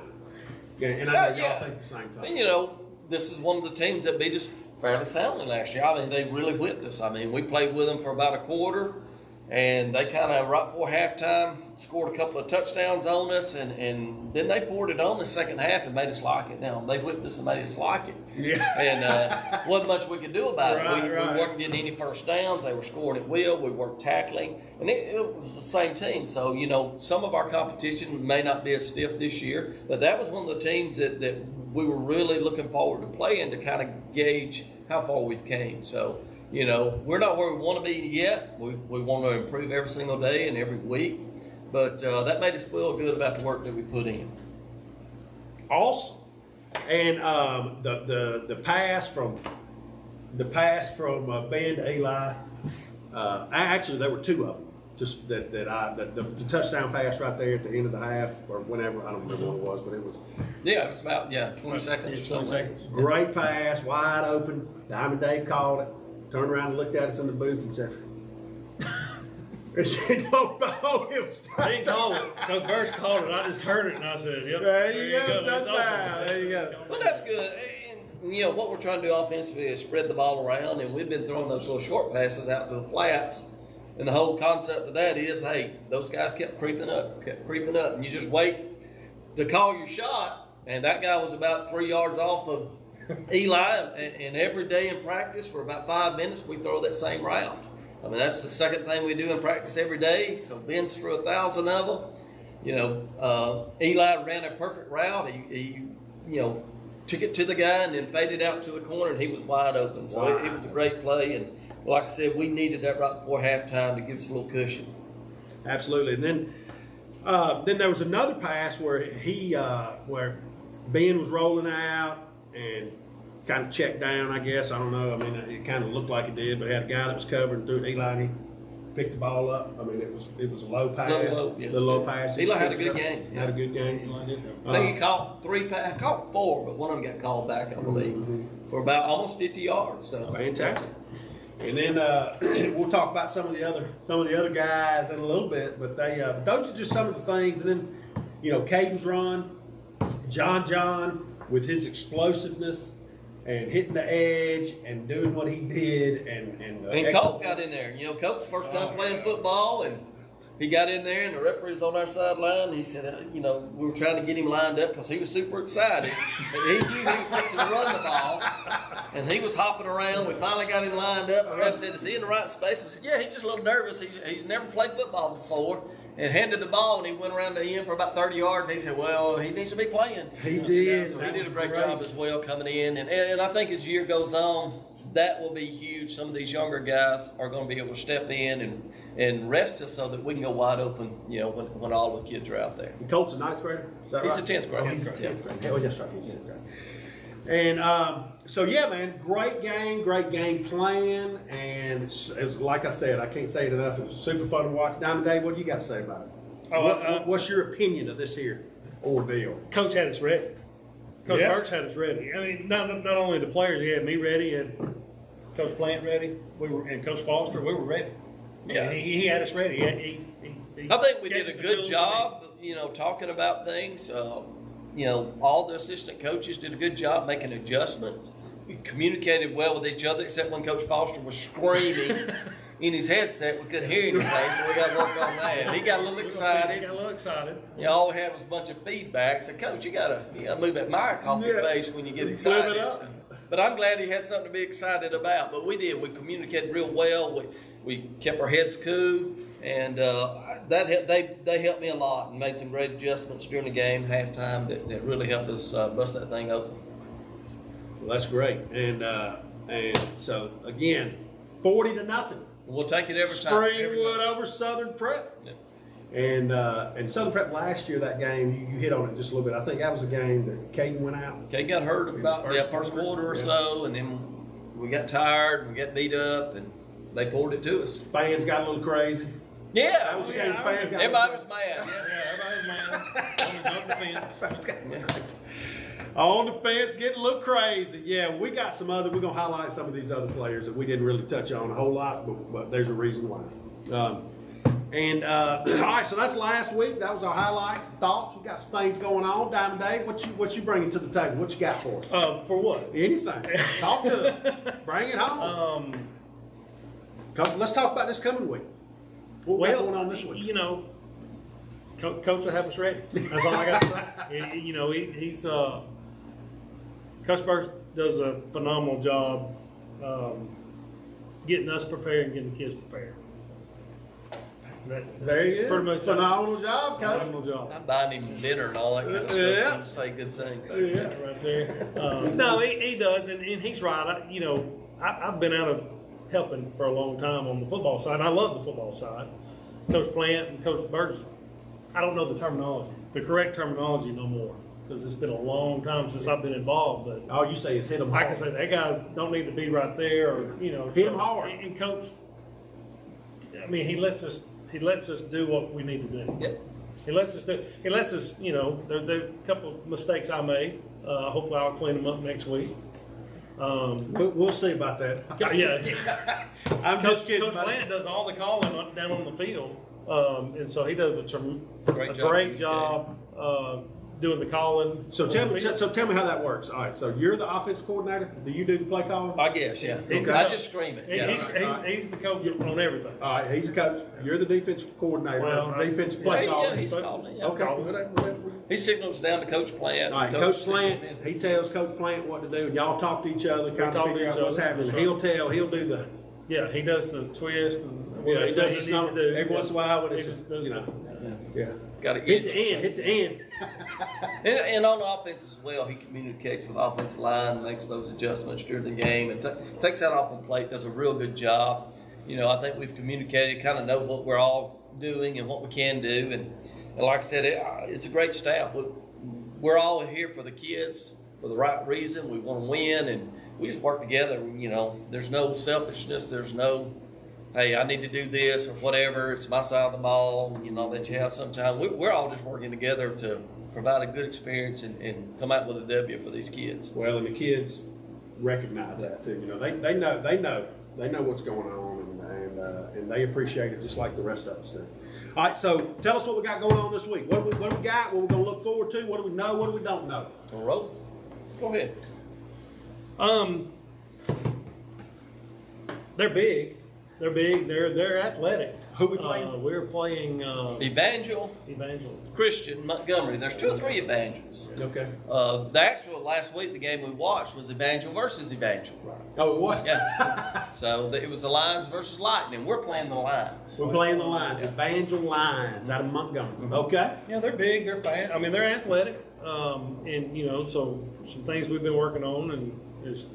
think. And I know y'all think the same thing. And, you know, this is one of the teams that beat us fairly soundly last year. I mean, they really whipped us. I mean, we played with them for about a quarter, and they kind of, right before halftime, scored a couple of touchdowns on us, and then they poured it on the second half and made us like it. Now, they whipped us and made us like it. Yeah. And wasn't much we could do about it. We Right. weren't getting any first downs. They were scoring at will. We weren't tackling. And it was the same team. So, you know, some of our competition may not be as stiff this year, but that was one of the teams that we were really looking forward to playing to kind of gauge how far we've came. So, you know, we're not where we want to be yet. We want to improve every single day and every week. But that made us feel good about the work that we put in. Awesome. And the pass from Ben to Eli. Actually, there were two of them. Just the touchdown pass right there at the end of the half or whenever, I don't remember what it was, but it was. Yeah, it was about 20 seconds or so. 20 seconds. Great pass, wide open. Diamond Dave called it. Turned around and looked at us in the booth and said, "No, it was He didn't call it. Because Burst called it. I just heard it and I said, yep. There you go. It's Touchdown. over. There you go. Well, that's good. And, you know, what we're trying to do offensively is spread the ball around, and we've been throwing those little short passes out to the flats. And the whole concept of that is, hey, those guys kept creeping up. And you just wait to call your shot, and that guy was about 3 yards off of Eli, and every day in practice for about 5 minutes, we throw that same route. I mean, that's the second thing we do in practice every day. So Ben's threw 1,000 of them. You know, Eli ran a perfect route. He you know, took it to the guy and then faded out to the corner, and he was wide open. So it was a great play. And like I said, we needed that right before halftime to give us a little cushion. Absolutely. And then there was another pass where where Ben was rolling out and kind of checked down, I guess. I don't know. I mean, it kind of looked like it did, but had a guy that was covered and threw Eli, and he picked the ball up. I mean, it was a low pass. Low pass. Eli had a good game. Had a good game. I think he caught 4, but one of them got called back, I believe, for about almost 50 yards. So Fantastic. And then we'll talk about some of the other guys in a little bit, but those are just some of the things. And then, you know, Caden's run, John with his explosiveness and hitting the edge and doing what he did, and Colt got in there. You know, Colt's first time playing football, and he got in there, and the referee's on our sideline. He said, you know, we were trying to get him lined up because he was super excited. He knew he was fixing to run the ball, and he was hopping around. We finally got him lined up. The ref said, "Is he in the right space?" I said, "Yeah, he's just a little nervous. He's never played football before." And handed the ball, and he went around the end for about 30 yards. He said, "Well, he needs to be playing." He did. So he did a great job as well coming in. And I think as the year goes on, that will be huge. Some of these younger guys are going to be able to step in and rest us so that we can go wide open, you know, when all the kids are out there. And Colt's a ninth grader? Is that He's right? a 10th grader. Oh, he's a 10th grader. Oh, that's right. He's a 10th grader. And so yeah, man, great game plan, and it's like I said, I can't say it enough. It was super fun to watch. Diamond Dave, what do you got to say about it? What's your opinion of this here ordeal? Coach had us ready. Coach Yeah. Burks had us ready. I mean, not only the players, he had me ready, he had Coach Plant ready, and Coach Foster, we were ready. Yeah. He had us ready. I think we gave did us a the good tools job, talking about things. All the assistant coaches did a good job making adjustments. We communicated well with each other, except when Coach Foster was screaming in his headset. We couldn't hear anything, so we got to work on that. He got a little excited. He got a little excited. All we had was a bunch of feedback. Said, Coach, you gotta move that mic off your face when you get excited. Flip it up. So, but I'm glad he had something to be excited about. But we did. We communicated real well. We kept our heads cool, and they helped me a lot and made some great adjustments during the game, halftime, that really helped us bust that thing open. Well, that's great, and so again, 40-0. We'll take it every time. Springwood over Southern Prep. Yeah. And Southern Prep last year, that game, you hit on it just a little bit. I think that was a game that Caden went out. Okay, got hurt about first quarter or so, and then we got tired, we got beat up, and they poured it to us. Fans got a little crazy. Yeah, That was a game fans got everybody a was mad. Everybody was mad. On the fence, getting a little crazy. Yeah, we got some other. We're gonna highlight some of these other players that we didn't really touch on a whole lot, but there's a reason why. All right, so that's last week. That was our highlights, thoughts. We got some things going on. Diamond Dave, what you bringing to the table? What you got for us? For what? Anything. Talk to us. Bring it home. Let's talk about this coming week. What we got going on this week? Coach will have us ready. That's all I got to say. He's Coach Burks does a phenomenal job getting us prepared and getting the kids prepared. There you go. Pretty much Phenomenal job, Coach. phenomenal job. I'm buying him dinner and all that kind of stuff. Yeah. To say good things. Yeah. Right there. No, he does, and he's right. I've been out of helping for a long time on the football side. And I love the football side. Coach Plant and Coach Burks, I don't know the terminology, the correct terminology no more, because it's been a long time since I've been involved. But All you say is hit them I hard. can say that guys don't need to be right there, or Hit 'em hard. And Coach, I mean, he lets us do what we need to do. Yep. He lets us. There are a couple of mistakes I made. Hopefully, I'll clean them up next week. We'll see about that. Yeah, I'm just kidding. Coach buddy. Plant does all the calling down on the field, and so he does a Great great job. job doing the calling. So on tell the me, field. so tell me how that works. All right, so you're the offensive coordinator. Do you do the play calling? I guess, yeah. He's the I coach. just scream it. He- Yeah. he's the coach on everything. All right, he's the coach. You're the defensive coordinator, Well, defensive play Yeah, caller. he's calling it. Yeah. Okay. Whatever. He signals down to Coach Plant. All right, Coach Plant, he tells Coach Plant what to do, and y'all talk to each other, kind talk of to figure each out what's other, happening. that's right. He'll do the, Yeah, he does the twist and yeah, he does needs this to number do. every once in a while when He it's, just does yeah. Got to Hit the end. And on offense as well, he communicates with the offensive line, makes those adjustments during the game, and takes that off the plate. Does a real good job. I think we've communicated, kind of know what we're all doing and what we can do, and like I said, it's a great staff. We're all here for the kids for the right reason. We want to win, and we just work together. There's no selfishness. There's no, hey, I need to do this or whatever. It's my side of the ball, that you have sometimes. We're all just working together to provide a good experience and come out with a W for these kids. Well, and the kids recognize that too. They know what's going on, and they appreciate it just like the rest of us do. All right, so tell us what we got going on this week. What we got? What we're going to look forward to? What do we know? What do we don't know? All right. Go ahead. They're big. They're big. They're athletic. Who we playing? We're playing Evangel, Evangel. Christian, Montgomery. There's 2 or 3 Evangels. Okay. The actual last week, the game we watched was Evangel versus Evangel. Oh, what? Yeah. So it was the Lions versus Lightning. We're playing the Lions. We're playing the Lions, Evangel Lions out of Montgomery. Okay. Yeah, they're big. They're fast. I mean, they're athletic. And so some things we've been working on and is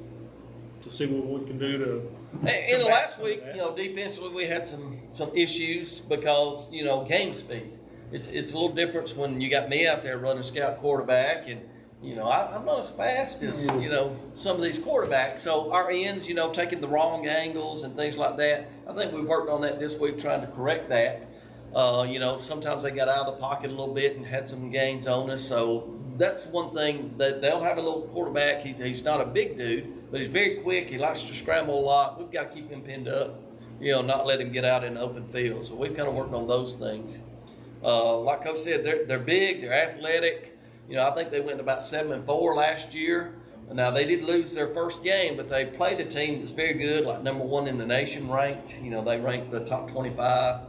to see what we can do to. And last week, defensively, we had some issues because game speed. It's a little different when you got me out there running scout quarterback, and I'm not as fast as, some of these quarterbacks. So our ends, taking the wrong angles and things like that. I think we worked on that this week trying to correct that. Sometimes they got out of the pocket a little bit and had some gains on us. So that's one thing that they'll have a little quarterback. He's not a big dude, but he's very quick. He likes to scramble a lot. We've got to keep him pinned up, not let him get out in the open field. So we've kind of worked on those things. Like Coach said, they're big, they're athletic. I think they went about 7-4 last year. Now they did lose their first game, but they played a team that's very good, like number 1 in the nation ranked. They ranked the top 25.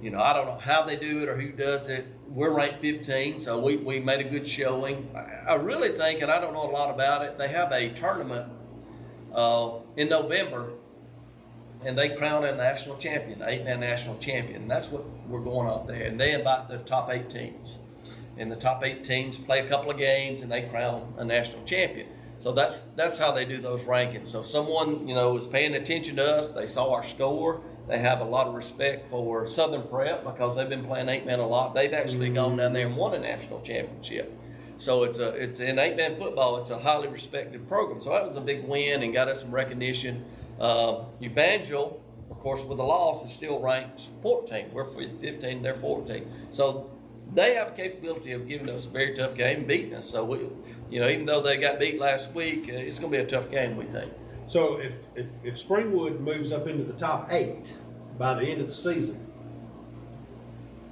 I don't know how they do it or who does it. We're ranked 15, so we made a good showing. I really think, and I don't know a lot about it, they have a tournament in November, and they crown a national champion, 8-man national champion. And that's what we're going off there. And they invite the top 8 teams. And the top 8 teams play a couple of games, and they crown a national champion. So that's how they do those rankings. So if someone, is paying attention to us, they saw our score, they have a lot of respect for Southern Prep because they've been playing 8-man a lot. They've actually gone down there and won a national championship. So it's in 8-man football, it's a highly respected program. So that was a big win and got us some recognition. Evangel, of course, with the loss, is still ranked 14. We're 15, they're 14. So they have a capability of giving us a very tough game and beating us. So we, even though they got beat last week, it's going to be a tough game, we think. So if Springwood moves up into the top 8 by the end of the season,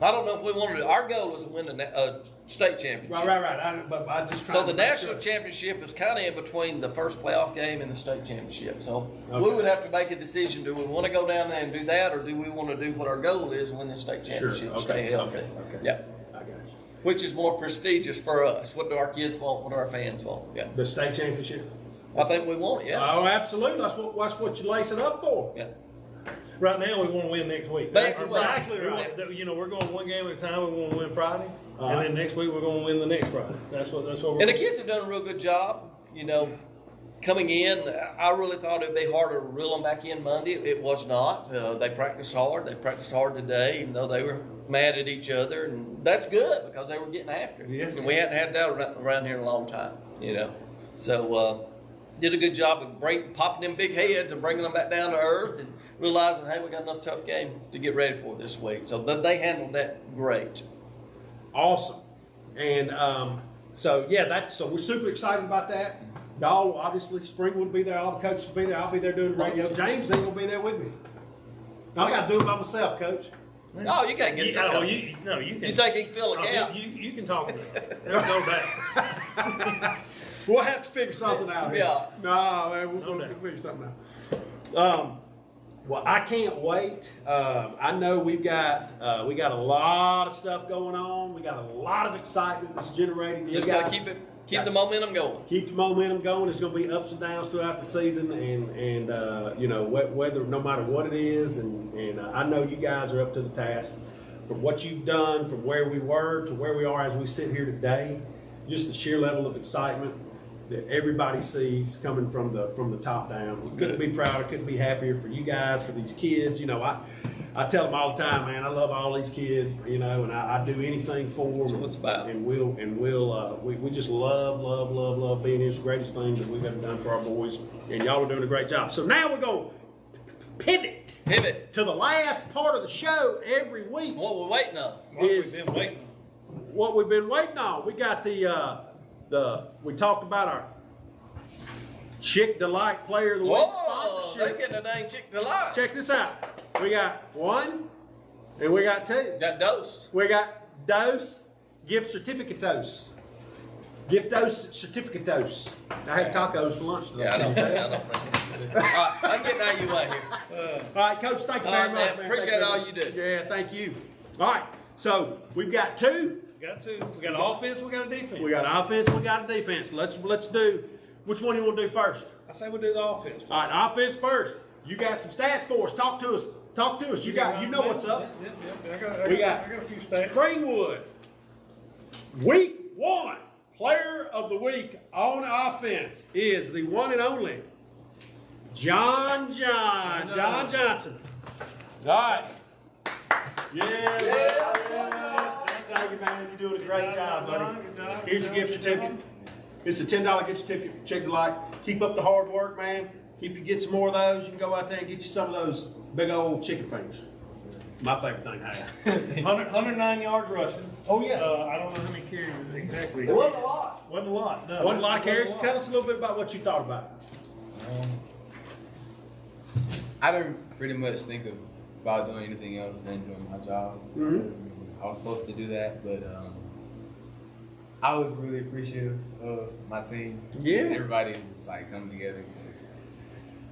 I don't know if we wanted to. Our goal was to win a state championship. right. But I just so the national championship is kind of in between the first playoff game and the state championship. So we would have to make a decision: do we want to go down there and do that, or do we want to do what our goal is, win the state championship, Sure. Okay. stay healthy? Okay. Yeah. I got you. Which is more prestigious for us? What do our kids want? What do our fans want? Yeah. The state championship. I think we want it. Yeah. Oh, absolutely. That's what you lace it up for. Yeah. Right now, we want to win next week. That's exactly right. We're going one game at a time. We're going to win Friday, All and right. then next week we're going to win the next Friday. That's what we're. And the kids have done a real good job. Coming in, I really thought it'd be hard to reel them back in Monday. It was not. They practiced hard. They practiced hard today, even though they were mad at each other, and that's good because they were getting after it. Yeah. And we hadn't had that around here in a long time. So did a good job of popping them big heads and bringing them back down to earth and realizing, hey, we got another tough game to get ready for this week. So they handled that great. Awesome. And so we're super excited about that. Y'all obviously Springwood will be there, all the coaches will be there, I'll be there doing the radio. James ain't gonna be there with me. I gotta do it by myself, coach. Oh, you gotta get some. You can. You think he can fill a gap? You can talk about it. There's no doubt. We'll have to figure something out here. Yeah. No, man, we'll figure something out. Well, I can't wait. I know we got a lot of stuff going on. We got a lot of excitement that's generating. Just gotta keep the momentum going. Keep the momentum going. There's going to be ups and downs throughout the season, and whether no matter what it is, and I know you guys are up to the task from what you've done, from where we were to where we are as we sit here today. Just the sheer level of excitement that everybody sees coming from the top down. We couldn't be prouder, couldn't be happier for you guys, for these kids. I tell them all the time, man, I love all these kids, and I do anything for them. That's what it's about. And we just love being here. It's the greatest thing that we've ever done for our boys, and y'all are doing a great job. So now we're going to pivot to the last part of the show every week. What we're waiting on. What we've been waiting on. We got we talked about our Chick Delight Player of the Week Whoa, they're sponsorship. getting a dang Chick Delight. Check this out. We got 1 and we got 2. Got dose. We got dose gift certificates. Gift dose certificates. I had tacos for lunch today. Yeah, I don't think. All right, I'm getting out of your way here. All right, Coach, thank you All very right, much, man. man. Appreciate Thank you all very you much. do. Yeah, thank you. All right, so we've got 2. We got an offense, we got a defense. We got an offense, we got a defense. Let's do. Which one do you want to do first? I say we do the offense. All right, offense first. You got some stats for us. Talk to us. You know what's up. Yeah. I got a few stats. Springwood, week 1, player of the week on offense is the one and only John Johnson. All right. Yeah. Thank you, man. You're doing a great job, buddy. Good job. Here's your gift certificate. It's a $10 gift certificate for Chick-fil-A. Keep up the hard work, man. Get some more of those. You can go out there and get you some of those big old chicken fingers. My favorite thing to have. 109 yards rushing. Oh, yeah. I don't know how many carries exactly. It wasn't a lot. Wasn't a lot. No, Wasn't a lot of carries. Wasn't a Tell lot. us a little bit about what you thought about it. I don't pretty much think about doing anything else than doing my job. Because, I was supposed to do that, but I was really appreciative of my team. Yeah. Just everybody just like coming together.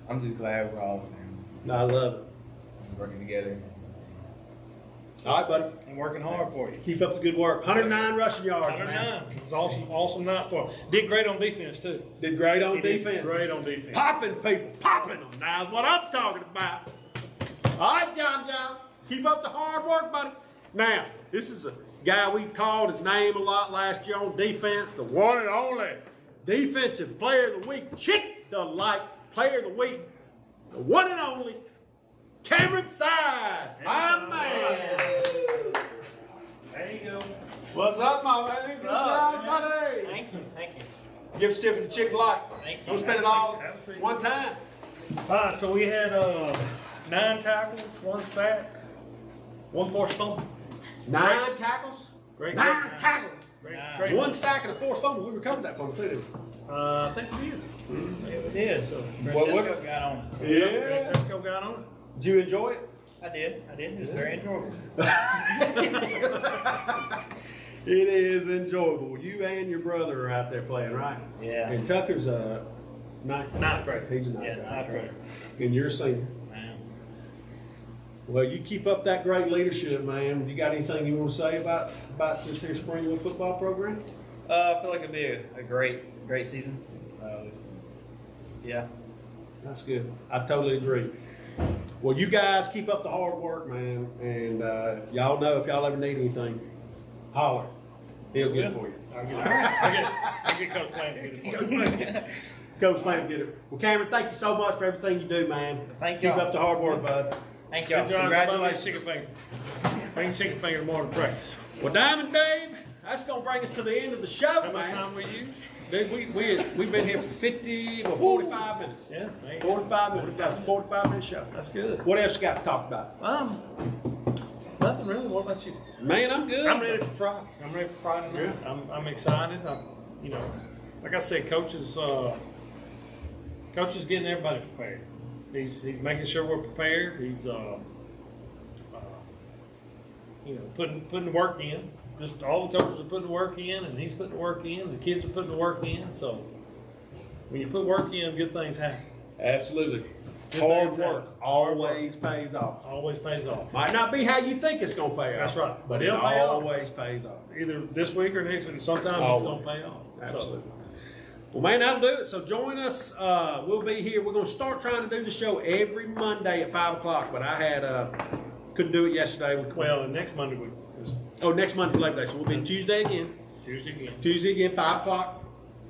I'm just glad we're all a family. I love it. Just working together. All right, buddy. And working hard for you. Keep up the good work. 109 rushing yards, 109. man. It was awesome night for him. Did great on defense too. Did great on He did defense. Great on defense. Popping people, popping them. Now is what I'm talking about. All right, John. Keep up the hard work, buddy. Now, this is a guy we called his name a lot last year on defense, the one and only Defensive Player of the Week, Chick-fil-A Player of the Week, the one and only Cameron Side. My man. There you go. What's up, my man? Good job, buddy. Thank you. Gift certificate to Chick-fil-A. Thank you. Don't spend it all Have a seat. one time. All right, so we had 9 tackles, 1 sack, 1 forced fumble. 9 tackles. Great. 9 tackles. Great. 1 sack and a forced fumble. We recovered that from him, too, didn't we? I think we did. Yeah, we did. So What- got on it. So Yeah. Francesco got on it. Did you enjoy it? I did. It was very enjoyable. It is enjoyable. You and your brother are out there playing, right? Yeah. And Tucker's a Ninth grade. He's a ninth Yeah, grade. ninth grade. And you're a senior. Man. Well, you keep up that great leadership, man. You got anything you want to say about this here Springwood football program? I feel like it'd be a great season. Yeah. That's good. I totally agree. Well, you guys keep up the hard work, man. And y'all know if y'all ever need anything, holler. He'll get it for you. I'll get Coach Plant to get it for you. Coach Plant get it. Well, Cameron, thank you so much for everything you do, man. Thank Keep y'all. up the hard work, bud. Thank Good y'all. job. Congratulations. Chicken finger. Bring chicken finger tomorrow to practice. Well, Diamond Dave, that's going to bring us to the end of the show, How much man. time were you? Dude, we've been here for 45 minutes. Yeah. Hey, 45 minutes. That's a 45-minute show. That's good. What else you got to talk about? Nothing really. What about you? Man, I'm good. I'm ready for Friday. I'm ready for Friday night. Yeah. I'm excited. Like I said, coaches getting everybody prepared. He's making sure we're prepared. He's putting the work in. Just all the coaches are putting the work in, and he's putting the work in. The kids are putting the work in. So when you put work in, good things happen. Absolutely. Good Hard things work happen. always pays off. Always pays off. Might not be how you think it's going to pay off. That's right. But it It'll pay off. always pays off. Either this week or next week. Sometimes Always. it's going to pay off. Absolutely. Well, man, that'll do it. So join us. We'll be here. We're going to start trying to do the show every Monday at 5 o'clock, but I had couldn't do it yesterday. Well, the next Monday is Next Monday's Labor Day, so we'll be Tuesday again. Tuesday again. 5 o'clock,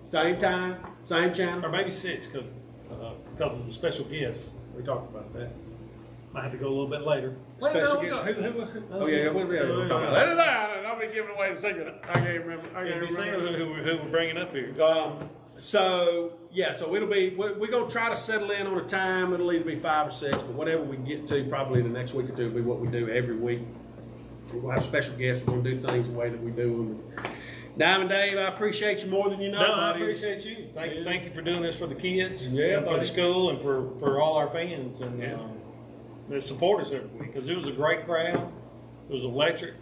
same time, same Or channel. maybe 6 because of the special guest. We talked about that. Might have to go a little bit later. Special guest. Oh yeah, we'll be able to talk about that. I'll be giving away the secret. I can't remember. Be saying who we're bringing up here. So it'll be. We're gonna try to settle in on a time. It'll either be 5 or 6, but whatever we get to, probably the next week or two, will be what we do every week. We're gonna have special guests. We're gonna do things the way that we do them. Diamond Dave, I appreciate you more than you know. No, I buddy. appreciate you. Thank you for doing this for the kids, Yeah, and for buddy. the school, and for all our fans and Yeah. that support us every week. Because it was a great crowd. It was electric.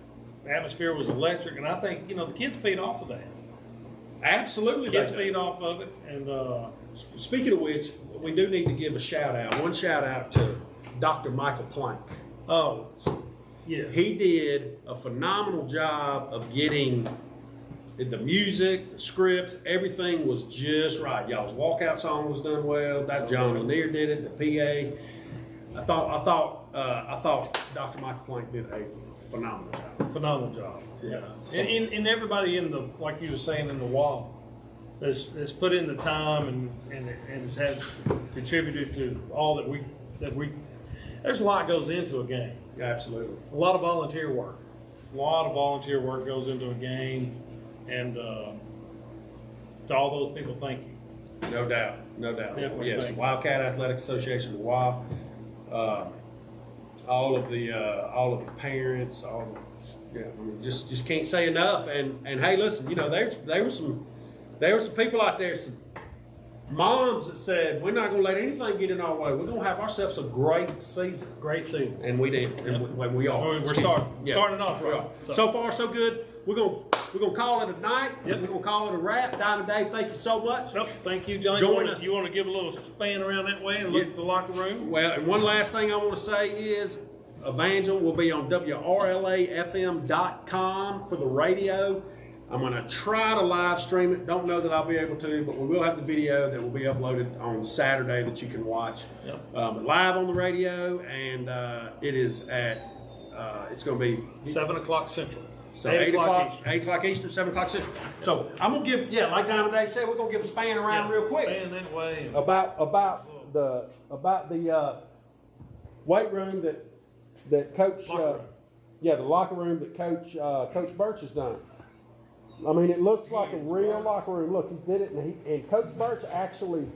The atmosphere was electric, and I think the kids feed off of that. Absolutely, Kids they do. feed off of it, and Speaking of which, we do need to give a shout out. One shout out to Dr. Michael Plank. oh, yes, He did a phenomenal job of getting the music, the scripts, everything was just right. Y'all's walkout song was done well. That John Lanier did it. The PA. I thought Dr. Michael Plank did a phenomenal job. phenomenal job. Yeah. And everybody in the, like you were saying, in the wall has put in the time and has contributed to all that we there's a lot goes into a game. Yeah, absolutely. A lot of volunteer work. A lot of volunteer work goes into a game, and to all those people, thank you. No doubt, no doubt. Definitely Yes, thank you. Wildcat Athletic Association, the WA, all of the parents, I mean, just can't say enough. And hey, listen, you know, there were some people out there, some moms that said, we're not going to let anything get in our way. We're going to have ourselves a great season. Great season. And we did. And we are. We're starting off We right. are. So far, so good. We're gonna call it a night. Yep. We're gonna call it a wrap. Diamond Dave, thank you so much. Nope, thank you, Johnny. Join us. You want to give a little span around that way and look at the locker room? Well, and one last thing I want to say is Evangel will be on WRLAFM.com for the radio. I'm going to try to live stream it. Don't know that I'll be able to, but we will have the video that will be uploaded on Saturday that you can watch. Yep. Live on the radio, and it is at, it's going to be 7 o'clock Central. so 8 o'clock Eastern. 8 o'clock Eastern, 7 o'clock Central. So I'm going to give, like Diamond Dave said, we're going to give a span around real quick. Span that way. About the weight room that Coach Locker room. the locker room that Coach Birch has done. I mean, it looks like a real locker room. Look, he did it, and Coach Birch actually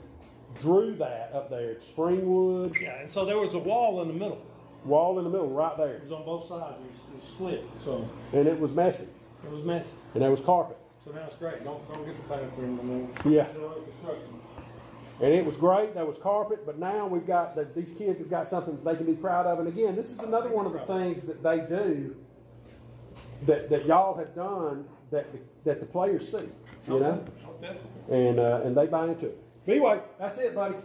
drew that up there at Springwood. Yeah, and so there was a wall in the middle. Wall in the middle, right It there, was on both sides. It was split. So and it was messy, it was messy. and there was carpet. So now it's great. Don't get the bathroom. I mean, Yeah. still under construction. And it was great. There was carpet, but now we've got these kids have got something that they can be proud of. And again, this is another one of the things that they do that y'all have done that the players see, you know, Oh, definitely. and they buy into it. But anyway, that's it, buddy.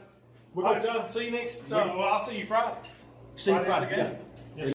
All right, John. See you next. Well, I'll see you Friday. See you Friday at Friday. the Yeah. game.